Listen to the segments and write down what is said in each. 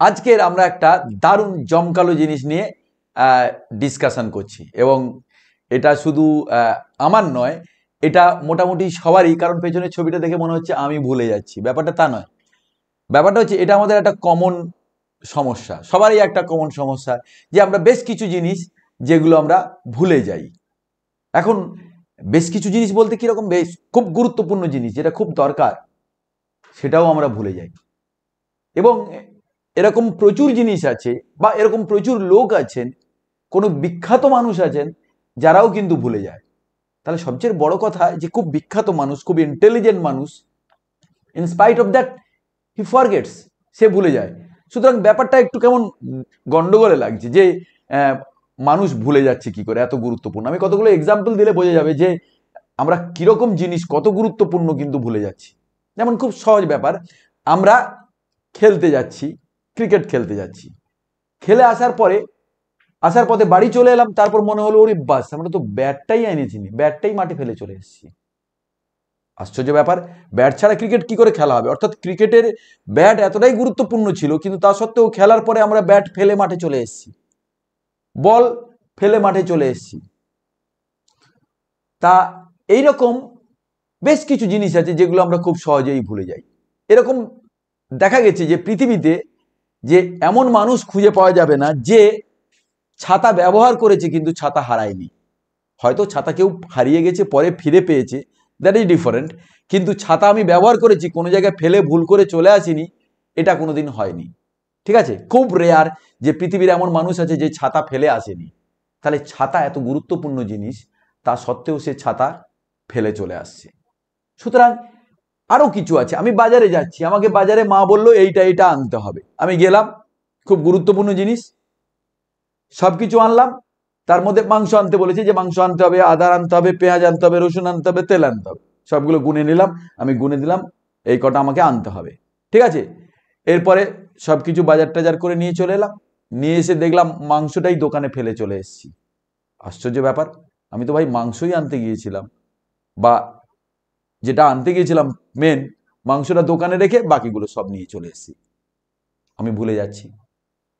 আজকের আমরা একটা দারুণ জমকালো জিনিস নিয়ে ডিসকাশন করছি এবং এটা শুধু আমার নয়, এটা মোটামুটি সবারই, কারণ পেছনের ছবিটা দেখে মনে হচ্ছে আমি ভুলে যাচ্ছি। ব্যাপারটা তা নয়, ব্যাপারটা হচ্ছে এটা আমাদের একটা কমন সমস্যা, সবারই একটা কমন সমস্যা যে আমরা বেশ কিছু জিনিস যেগুলো আমরা ভুলে যাই। এখন বেশ কিছু জিনিস বলতে কিরকম, বেশ খুব গুরুত্বপূর্ণ জিনিস যেটা খুব দরকার সেটাও আমরা ভুলে যাই। এবং এরকম প্রচুর জিনিস আছে বা এরকম প্রচুর লোক আছেন, কোনো বিখ্যাত মানুষ আছেন যারাও কিন্তু ভুলে যায়। তাহলে সবচেয়ে বড় কথা যে খুব বিখ্যাত মানুষ, খুব ইন্টেলিজেন্ট মানুষ, in spite of that he forgets, সে ভুলে যায়। সুতরাং ব্যাপারটা একটু কেমন গন্ডগোলে লাগছে যে মানুষ ভুলে যাচ্ছে কি করে, এত গুরুত্বপূর্ণ। আমি কতগুলো এক্সাম্পল দিলে বোঝা যাবে যে আমরা কিরকম জিনিস কত গুরুত্বপূর্ণ কিন্তু ভুলে যাচ্ছি। যেমন খুব সহজ ব্যাপার, আমরা খেলতে যাচ্ছি, ক্রিকেট খেলতে যাচ্ছি, খেলে আসার পথে বাড়ি চলে এলাম, তারপর মনে হলো ওরে বাস, আমরা তো ব্যাটটাই এনেছি, ব্যাটটাই মাঠে ফেলে চলে এসেছি। আশ্চর্য ব্যাপার, ব্যাট ছাড়া ক্রিকেট কি করে খেলা হবে? অর্থাৎ ক্রিকেটের ব্যাট এতটাই গুরুত্বপূর্ণ ছিল, কিন্তু তা সত্ত্বেও খেলার পরে আমরা ব্যাট ফেলে মাঠে চলে এসেছি, বল ফেলে মাঠে চলে এসেছি। তা এইরকম বেশ কিছু জিনিস আছে যেগুলো আমরা খুব সহজেই ভুলে যাই। এরকম দেখা গেছে যে পৃথিবীতে যে এমন মানুষ খুঁজে পাওয়া যাবে না যে ছাতা ব্যবহার করেছে কিন্তু ছাতা হারায়নি। হয়তো ছাতা কেউ হারিয়ে গেছে, পরে ফিরে পেয়েছে, দ্যাট ইজ ডিফারেন্ট, কিন্তু ছাতা আমি ব্যবহার করেছি, কোনো জায়গায় ফেলে ভুল করে চলে আসিনি, এটা কোনোদিন হয়নি। ঠিক আছে, খুব রেয়ার যে পৃথিবীর এমন মানুষ আছে যে ছাতা ফেলে আসেনি। তাহলে ছাতা এত গুরুত্বপূর্ণ জিনিস, তা সত্ত্বেও সে ছাতা ফেলে চলে আসছে। সুতরাং আরো কিছু আছে, আমি বাজারে যাচ্ছি, আমাকে বাজারে মা বললো এইটা আনতে হবে, আমি গেলাম, খুব গুরুত্বপূর্ণ জিনিস, সবকিছু আনলাম। তার মধ্যে মাংস আনতে বলেছে, যে মাংস আনতে হবে, আদা আনতে হবে, পেঁয়াজ আনতে হবে, রসুন আনতে হবে, তেল আনতে হবে, সবগুলো গুনে নিলাম, আমি গুনে দিলাম এই কটা আমাকে আনতে হবে। ঠিক আছে, এরপরে সবকিছু বাজার টাজার করে নিয়ে চলে এলাম, নিয়ে এসে দেখলাম মাংসটাই দোকানে ফেলে চলে এসেছি। আশ্চর্য ব্যাপার, আমি তো ভাই মাংসই আনতে গিয়েছিলাম, বা যেটা আনতে গিয়েছিলাম মেন, মাংসটা দোকানে রেখে বাকিগুলো সব নিয়ে চলে এসেছি। আমি ভুলে যাচ্ছি।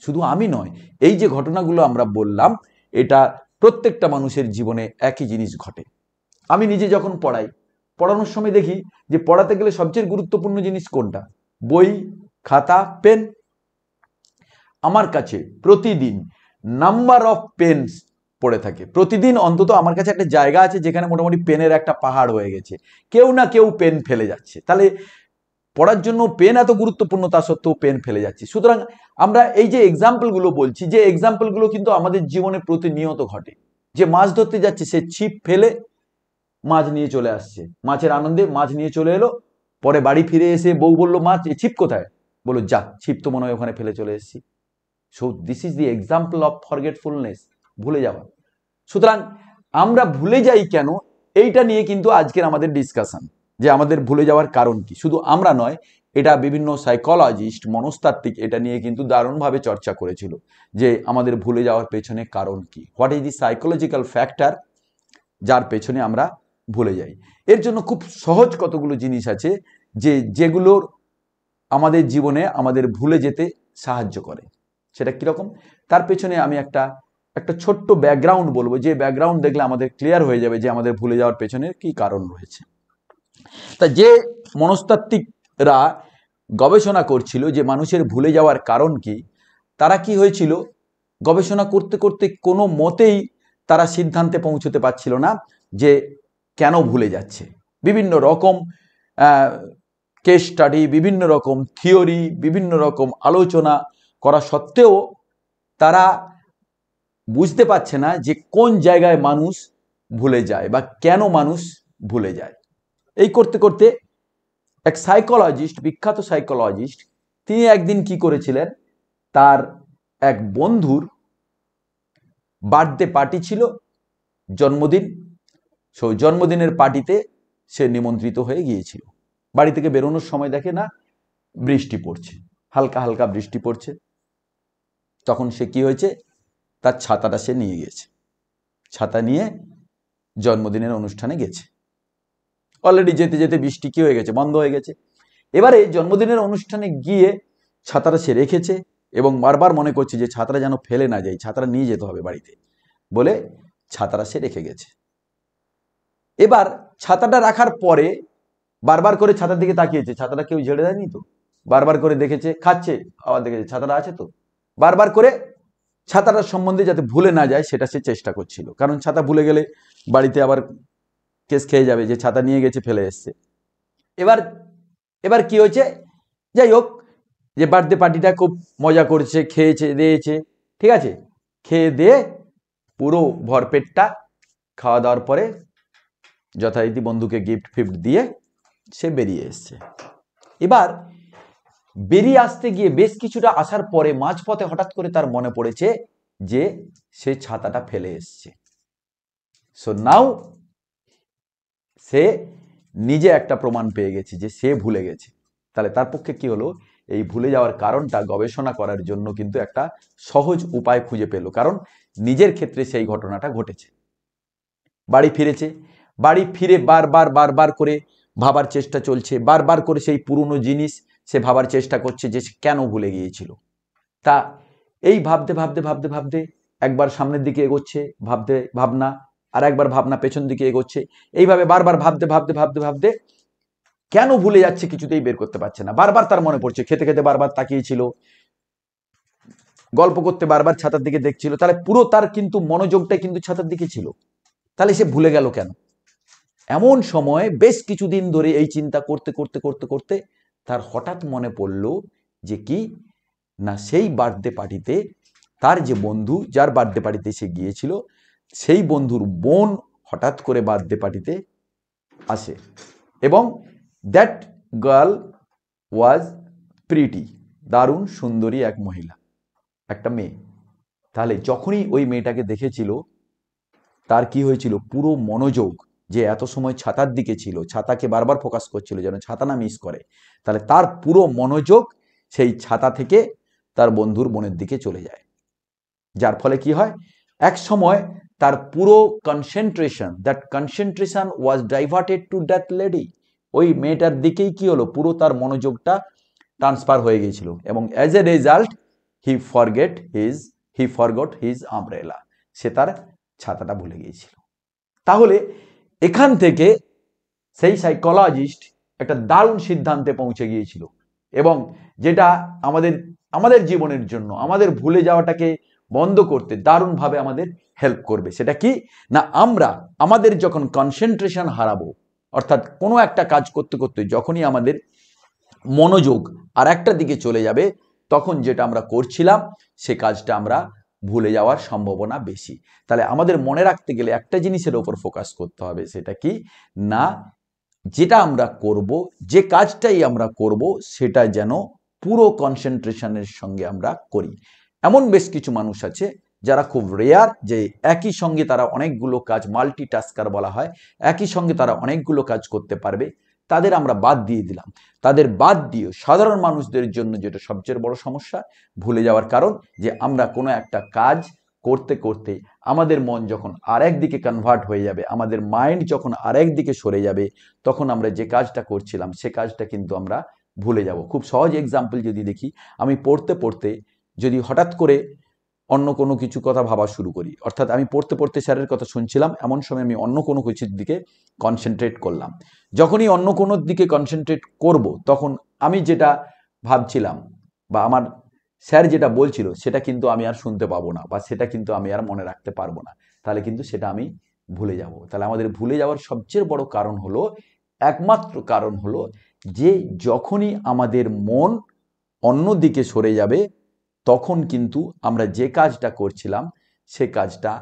শুধু আমি নয়, এই যে ঘটনাগুলো আমরা বললাম, এটা প্রত্যেকটা মানুষের জীবনে একই জিনিস ঘটে। আমি নিজে যখন পড়ানোর সময় দেখি যে পড়াতে গেলে সবচেয়ে গুরুত্বপূর্ণ জিনিস কোনটা? বই, খাতা, পেন। আমার কাছে প্রতিদিন নাম্বার অফ পেনস পড়ে থাকে। প্রতিদিন অন্তত আমার কাছে একটা জায়গা আছে যেখানে মোটামুটি পেনের একটা পাহাড় হয়ে গেছে, কেউ না কেউ পেন ফেলে যাচ্ছে। তাহলে পড়ার জন্য পেন এত গুরুত্বপূর্ণ, তা সত্ত্বেও পেন ফেলে যাচ্ছি। সুতরাং আমরা এই যে এক্সাম্পলগুলো বলছি, যে এক্সাম্পলগুলো কিন্তু আমাদের জীবনে প্রতিনিয়ত ঘটে। যে মাছ ধরতে যাচ্ছে, সে ছিপ ফেলে মাছ নিয়ে চলে আসছে, মাছের আনন্দে মাছ নিয়ে চলে এলো, পরে বাড়ি ফিরে এসে বউ বললো, মাছ ছিপ কোথায়? বললো, যা, ছিপ তো মনে হয় ওখানে ফেলে চলে এসেছি। So this is the example of forgetfulness, ভুলে যাওয়া। সুতরাং আমরা ভুলে যাই কেন, এইটা নিয়ে কিন্তু আজকের আমাদের ডিসকাশন, যে আমাদের ভুলে যাওয়ার কারণ কি। শুধু আমরা নয়, এটা বিভিন্ন সাইকোলজিস্ট, মনস্তাত্ত্বিক এটা নিয়ে কিন্তু দারুণভাবে চর্চা করেছিল, যে আমাদের ভুলে যাওয়ার পেছনে কারণ কি, what is the psychological factor যার পেছনে আমরা ভুলে যাই। এর জন্য খুব সহজ কতগুলো জিনিস আছে যেগুলোর আমাদের জীবনে আমাদের ভুলে যেতে সাহায্য করে। সেটা কিরকম, তার পেছনে আমি একটা ছোট্ট ব্যাকগ্রাউন্ড বলবো, যে ব্যাকগ্রাউন্ড দেখলে আমাদের ক্লিয়ার হয়ে যাবে যে আমাদের ভুলে যাওয়ার পেছনে কি কারণ রয়েছে। তা যে মনস্তাত্ত্বিকরা গবেষণা করছিল যে মানুষের ভুলে যাওয়ার কারণ কি, তারা কি হয়েছিল, গবেষণা করতে করতে কোনো মতেই তারা সিদ্ধান্তে পৌঁছতে পারছিল না যে কেন ভুলে যাচ্ছে। বিভিন্ন রকম কেস স্টাডি, বিভিন্ন রকম থিওরি, বিভিন্ন রকম আলোচনা করা সত্ত্বেও তারা বুঝতে পারছে না যে কোন জায়গায় মানুষ ভুলে যায় বা কেন মানুষ ভুলে যায়। এই করতে করতে এক সাইকোলজিস্ট, বিখ্যাত সাইকোলজিস্ট, তিনি একদিন কি করেছিলেন, তার এক বন্ধুর বার্থডে পার্টি ছিল, জন্মদিন। সেই জন্মদিনের পার্টিতে সে নিমন্ত্রিত হয়ে গিয়েছিল। বাড়ি থেকে বেরোনোর সময় দেখে না বৃষ্টি পড়ছে, হালকা হালকা বৃষ্টি পড়ছে। তখন সে কি হয়েছে, তার ছাতাটা সে নিয়ে গেছে, ছাতা নিয়ে জন্মদিনের অনুষ্ঠানে গেছে। অলরেডি যেতে যেতে বৃষ্টি কি হয়ে গেছে, বন্ধ হয়ে গেছে। এবারে জন্মদিনের অনুষ্ঠানে গিয়ে ছাতাটা সে রেখেছে, এবং বারবার মনে করছে যে ছাতাটা যেন ফেলে না যায়, ছাতাটা নিয়ে যেতে হবে বাড়িতে, বলে ছাতাটা সে রেখে গেছে। এবার ছাতাটা রাখার পরে বারবার করে ছাতার দিকে তাকিয়েছে, ছাতাটা কেউ ঝেড়ে দেয়নি তো, বারবার করে দেখেছে, খাচ্ছে, আবার দেখেছে ছাতাটা আছে তো, বারবার করে ছাতাটার সম্বন্ধে যাতে ভুলে না যায় সেটা সে চেষ্টা করছিল, কারণ ছাতা ভুলে গেলে বাড়িতে আবার কেস খেয়ে যাবে যে ছাতা নিয়ে গেছে ফেলে এসছে। এবার এবার কি হয়েছে, যাই হোক, যে বার্থডে পার্টিটা খুব মজা করছে, খেয়েছে দিয়েছে, ঠিক আছে, খেয়ে দিয়ে পুরো ভরপেটটা খাওয়া দাওয়ার পরে যথারীতি বন্ধুকে গিফট ফিফট দিয়ে সে বেরিয়ে এসছে। এবার বেরিয়ে আসতে গিয়ে বেশ কিছুটা আসার পরে মাঝপথে হঠাৎ করে তার মনে পড়েছে যে সে ছাতাটা ফেলে এসছে। সো নাও সে নিজে একটা প্রমাণ পেয়ে গেছে যে সে ভুলে গেছে। তাহলে তার পক্ষে কি হলো, এই ভুলে যাওয়ার কারণটা গবেষণা করার জন্য কিন্তু একটা সহজ উপায় খুঁজে পেল, কারণ নিজের ক্ষেত্রে সেই ঘটনাটা ঘটেছে। বাড়ি ফিরেছে, বাড়ি ফিরে বারবার করে ভাবার চেষ্টা চলছে, বারবার করে সেই পুরনো জিনিস সে ভাবার চেষ্টা করছে যে সে কেন ভুলে গিয়েছিল। তা এই ভাবতে ভাবতে ভাবতে ভাবতে একবার সামনের দিকে এগোচ্ছে ভাবনা, আর একবার ভাবনা পেছন দিকে এগোচ্ছে, এইভাবে বারবার ভাবতে ভাবতে ভাবতে ভাবতে কেন ভুলে যাচ্ছে কিছুতেই বের করতে পারছে না। বারবার তার মনে পড়ছে, খেতে খেতে বারবার তাকিয়েছিল, গল্প করতে বারবার ছাতার দিকে দেখছিল, তাহলে পুরো তার কিন্তু মনোযোগটাই কিন্তু ছাতার দিকে ছিল। তাহলে সে ভুলে গেল কেন? এমন সময় বেশ কিছুদিন ধরে এই চিন্তা করতে করতে করতে করতে তার হঠাৎ মনে পড়ল যে কি না, সেই বার্থডে পার্টিতে তার যে বন্ধু যার বার্থডে পার্টিতে সে গিয়েছিল, সেই বন্ধুর বোন হঠাৎ করে বার্থডে পার্টিতে আসে, এবং দ্যাট গার্ল ওয়াজ প্রিটি, দারুণ সুন্দরী এক মহিলা, একটা মেয়ে। তাহলে যখনই ওই মেয়েটাকে দেখেছিল তার কি হয়েছিল, পুরো মনোযোগ যে এত সময় ছাতার দিকে ছিল, ছাতাকে বারবার ফোকাস করছিল যেন ছাতা না মিস করে, তাহলে তার পুরো মনোযোগ সেই ছাতা থেকে তার বন্ধুর বোনের দিকে চলে যায়। যার ফলে কি হয়, এক সময় তার পুরো concentration was diverted to that lady, ওই মেয়েটার দিকেই কি হলো, পুরো তার মনোযোগটা ট্রান্সফার হয়ে গিয়েছিল, এবং as a result he forgot his umbrella, সে তার ছাতাটা ভুলে গিয়েছিল। তাহলে এখান থেকে সেই সাইকোলজিস্ট একটা দারুণ সিদ্ধান্তে পৌঁছে গিয়েছিল, এবং যেটা আমাদের জীবনের জন্য আমাদের ভুলে যাওয়াটাকে বন্ধ করতে দারুণভাবে আমাদের হেল্প করবে। সেটা কি না, আমরা আমাদের যখন কনসেন্ট্রেশন হারাবো, অর্থাৎ কোনো একটা কাজ করতে করতে যখনই আমাদের মনোযোগ আর একটা দিকে চলে যাবে, তখন যেটা আমরা করছিলাম সে কাজটা আমরা ভুলে যাওয়ার সম্ভাবনা বেশি। তাহলে আমাদের মনে রাখতে গেলে একটা জিনিসের উপর ফোকাস করতে হবে, সেটা কি না, যেটা আমরা করব, যে কাজটাই আমরা করব, সেটা যেন পুরো কনসেন্ট্রেশনের সঙ্গে আমরা করি। এমন বেশ কিছু মানুষ আছে যারা খুব রেয়ার, যে একই সঙ্গে তারা অনেকগুলো কাজ, মাল্টিটাস্কার বলা হয়, একই সঙ্গে তারা অনেকগুলো কাজ করতে পারবে, তাদের আমরা বাদ দিয়ে দিলাম। তাদের বাদ দিয়ে সাধারণ মানুষদের জন্য যেটা সবচেয়ে বড় সমস্যা, ভুলে যাওয়ার কারণ, যে আমরা কোনো একটা কাজ করতে করতে আমাদের মন যখন আরেক দিকে কনভার্ট হয়ে যাবে, আমাদের মাইন্ড যখন আরেক দিকে সরে যাবে, তখন আমরা যে কাজটা করছিলাম সে কাজটা কিন্তু আমরা ভুলে যাব। খুব সহজ এক্সাম্পল যদি দেখি, আমি পড়তে পড়তে যদি হঠাৎ করে অন্য কোনো কিছু কথা ভাবা শুরু করি, অর্থাৎ আমি পড়তে পড়তে স্যারের কথা শুনছিলাম, এমন সময় আমি অন্য কোনো কিছুর দিকে কনসেন্ট্রেট করলাম। যখনই অন্য কোনো দিকে কনসেন্ট্রেট করব, তখন আমি যেটা ভাবছিলাম বা আমার স্যার যেটা বলছিল সেটা কিন্তু আমি আর শুনতে পাবো না, বা সেটা কিন্তু আমি আর মনে রাখতে পারবো না, তাহলে কিন্তু সেটা আমি ভুলে যাব। তাহলে আমাদের ভুলে যাওয়ার সবচেয়ে বড় কারণ হলো, একমাত্র কারণ হলো, যে যখনই আমাদের মন অন্য দিকে সরে যাবে, তখন কিন্তু আমরা যে কাজটা করছিলাম সে কাজটা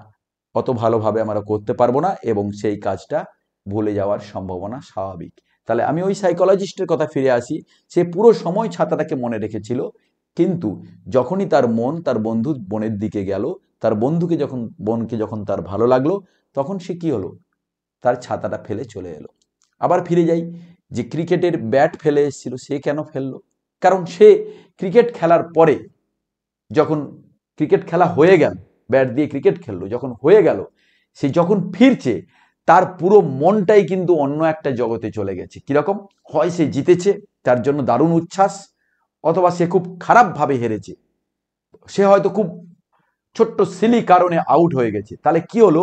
অত ভালোভাবে আমরা করতে পারবো না, এবং সেই কাজটা ভুলে যাওয়ার সম্ভাবনা স্বাভাবিক। তাহলে আমি ওই সাইকোলজিস্টের কথা ফিরে আসি, সে পুরো সময় ছাতাটাকে মনে রেখেছিল, কিন্তু যখনই তার মন তার বন্ধু বোনের দিকে গেল, তার বোনকে যখন তার ভালো লাগলো, তখন সে কি হলো, তার ছাতাটা ফেলে চলে এলো। আবার ফিরে যাই, যে ক্রিকেটের ব্যাট ফেলে এসেছিল, সে কেন ফেললো? কারণ সে ক্রিকেট খেলার পরে, যখন ক্রিকেট খেলা হয়ে গেল, ব্যাট দিয়ে ক্রিকেট খেললো, যখন হয়ে গেল, সে যখন ফিরছে, তার পুরো মনটাই কিন্তু অন্য একটা জগতে চলে গেছে। কিরকম? হয় সে জিতেছে, তার জন্য দারুণ উচ্ছ্বাস, অথবা সে খুব খারাপভাবে হেরেছে, সে হয়তো খুব ছোট্ট সিলি কারণে আউট হয়ে গেছে, তাহলে কি হলো,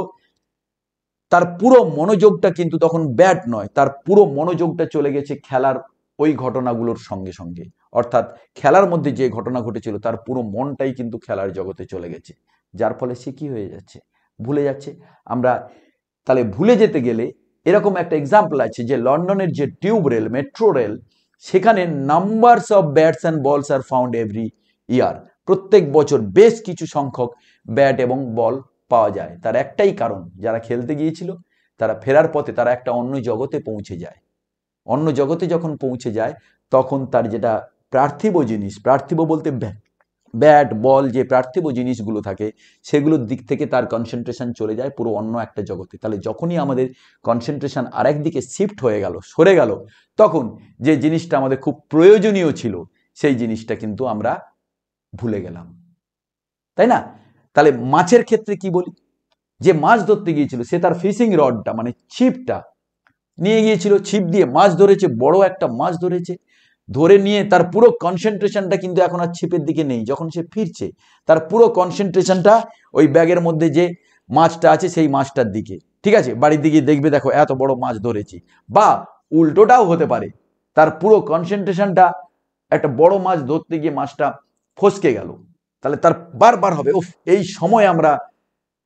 তার পুরো মনোযোগটা কিন্তু তখন ব্যাট নয়, তার পুরো মনোযোগটা চলে গেছে খেলার ওই ঘটনাগুলোর সঙ্গে সঙ্গে। অর্থাৎ খেলার মধ্যে যে ঘটনা ঘটেছিল তার পুরো মনটাই কিন্তু খেলার জগতে চলে গেছে, যার ফলে সে কি হয়ে যাচ্ছে, ভুলে যাচ্ছে। আমরা তাহলে ভুলে যেতে গেলে এরকম একটা এক্সাম্পল আছে যে লন্ডনের যে টিউব রেল, মেট্রো রেল, সেখানে নাম্বারস অফ ব্যাটস অ্যান্ড বলস আর ফাউন্ড এভরি ইয়ার। প্রত্যেক বছর বেশ কিছু সংখ্যক ব্যাট এবং বল পাওয়া যায়। তার একটাই কারণ, যারা খেলতে গিয়েছিল তারা ফেরার পথে তারা একটা অন্য জগতে পৌঁছে যায়। অন্য জগতে যখন পৌঁছে যায় তখন তার যেটা পার্থিব জিনিস, পার্থিব বলতে ব্যাট বল, যে পার্থিব জিনিসগুলো থাকে সেগুলোর দিক থেকে তার কনসেন্ট্রেশন চলে যায় পুরো অন্য একটা জগতে। তাহলে যখনই আমাদের কনসেন্ট্রেশন আরেক দিকে শিফট হয়ে গেল, সরে গেল, তখন যে জিনিসটা আমাদের খুব প্রয়োজনীয় ছিল সেই জিনিসটা কিন্তু আমরা ভুলে গেলাম, তাই না? তাহলে মাছের ক্ষেত্রে কি বলি, যে মাছ ধরতে গিয়েছিল সে তার ফিশিং রডটা মানে ছিপটা নিয়ে গিয়েছিল, ছিপ দিয়ে মাছ ধরেছে, বড় একটা মাছ ধরেছে, ধরে নিয়ে তার পুরো কনসেন্ট্রেশনটা কিন্তু এখন আর ছিপের দিকে নেই। যখন সে ফিরছে তার পুরো কনসেন্ট্রেশনটা ওই ব্যাগের মধ্যে যে মাছটা আছে সেই মাছটার দিকে। ঠিক আছে, বাড়ির দিকে দেখবে দেখো এত বড় মাছ ধরেছি, বা উল্টোটাও হতে পারে, তার পুরো কনসেন্ট্রেশনটা একটা বড় মাছ ধরতে গিয়ে মাছটা ফসকে গেল, তাহলে তার বারবার হবে উফ এই সময়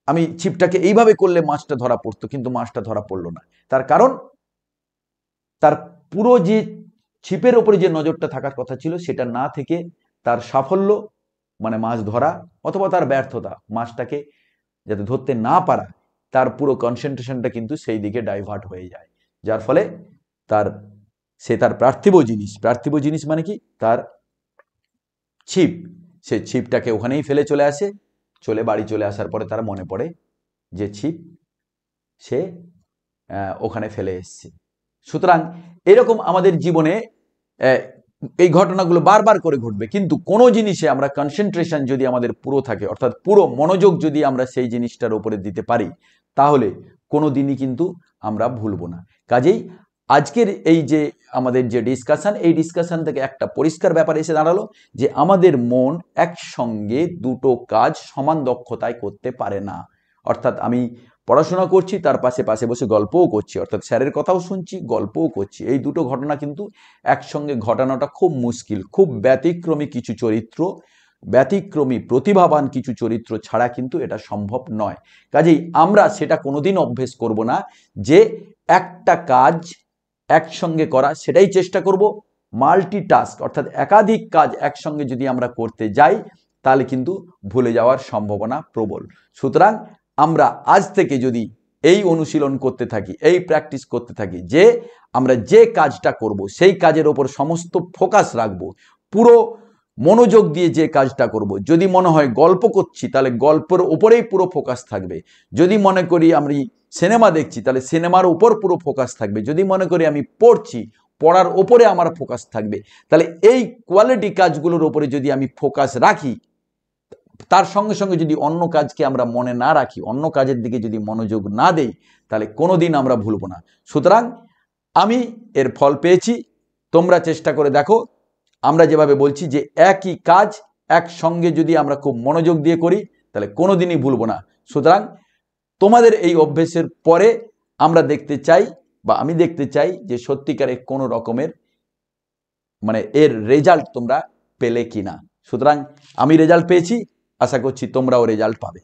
আমি ছিপটাকে এইভাবে করলে মাছটা ধরা পড়তো, কিন্তু মাছটা ধরা পড়লো না। তার কারণ তার পুরো যে ছিপের ওপরে যে নজরটা থাকার কথা ছিল সেটা না থেকে তার সাফল্য মানে মাছ ধরা অথবা তার ব্যর্থতা মাছটাকে যাতে ধরতে না পারা, তার পুরো কনসেন্ট্রেশনটা কিন্তু সেই দিকে ডাইভার্ট হয়ে যায়, যার ফলে তার পার্থিব জিনিস মানে কি, তার ছিপ, সে ছিপটাকে ওখানেই ফেলে চলে আসে। বাড়ি চলে আসার পরে তার মনে পড়ে যে ছিপ সে ওখানে ফেলে এসছে। সুতরাং এরকম আমাদের জীবনে এই ঘটনাগুলো বারবার করে ঘটবে, কিন্তু কোনো জিনিসে আমরা কনসেন্ট্রেশন যদি আমাদের পুরো থাকে, অর্থাৎ পুরো মনোযোগ যদি আমরা সেই জিনিসটার উপরে দিতে পারি, তাহলে কোনো দিনই কিন্তু আমরা ভুলবো না। কাজেই আজকের এই যে আমাদের যে ডিসকাশন, এই ডিসকাশন থেকে একটা পরিষ্কার ব্যাপার এসে দাঁড়ালো যে আমাদের মন একসঙ্গে দুটো কাজ সমান দক্ষতায় করতে পারে না। অর্থাৎ আমি পড়াশোনা করছি, তার পাশে বসে গল্পও করছি, অর্থাৎ স্যারের কথাও শুনছি, গল্পও করছি, এই দুটো ঘটনা কিন্তু একসঙ্গে ঘটানোটা খুব মুশকিল। খুব ব্যতিক্রমী কিছু চরিত্র, ব্যতিক্রমী প্রতিভাবান কিছু চরিত্র ছাড়া কিন্তু এটা সম্ভব নয়। কাজেই আমরা সেটা কোনোদিন অভ্যেস করব না যে একটা কাজ একসঙ্গে করা, সেটাই চেষ্টা করব। মাল্টিটাস্ক অর্থাৎ একাধিক কাজ একসঙ্গে যদি আমরা করতে যাই তাহলে কিন্তু ভুলে যাওয়ার সম্ভাবনা প্রবল। সুতরাং আমরা আজ থেকে যদি এই অনুশীলন করতে থাকি, এই প্র্যাকটিস করতে থাকি যে আমরা যে কাজটা করব সেই কাজের ওপর সমস্ত ফোকাস রাখবো, পুরো মনোযোগ দিয়ে যে কাজটা করব। যদি মনে হয় গল্প করছি তাহলে গল্পের উপরেই পুরো ফোকাস থাকবে, যদি মনে করি আমি সিনেমা দেখছি তাহলে সিনেমার উপর পুরো ফোকাস থাকবে, যদি মনে করি আমি পড়ছি পড়ার ওপরে আমার ফোকাস থাকবে। তাহলে এই কোয়ালিটি কাজগুলোর উপরে যদি আমি ফোকাস রাখি, তার সঙ্গে সঙ্গে যদি অন্য কাজকে আমরা মনে না রাখি, অন্য কাজের দিকে যদি মনোযোগ না দেই, তাহলে কোনোদিন আমরা ভুলব না। সুতরাং আমি এর ফল পেয়েছি, তোমরা চেষ্টা করে দেখো। আমরা যেভাবে বলছি যে একই কাজ একসঙ্গে যদি আমরা খুব মনোযোগ দিয়ে করি তাহলে কোনোদিনই ভুলব না। সুতরাং তোমাদের এই অভ্যেসের পরে আমরা দেখতে চাই বা আমি দেখতে চাই যে সত্যিকারের কোনো রকমের মানে এর রেজাল্ট তোমরা পেলে কিনা। সুতরাং আমি রেজাল্ট পেয়েছি, আশা করছি তোমরাও রেজাল্ট পাবে।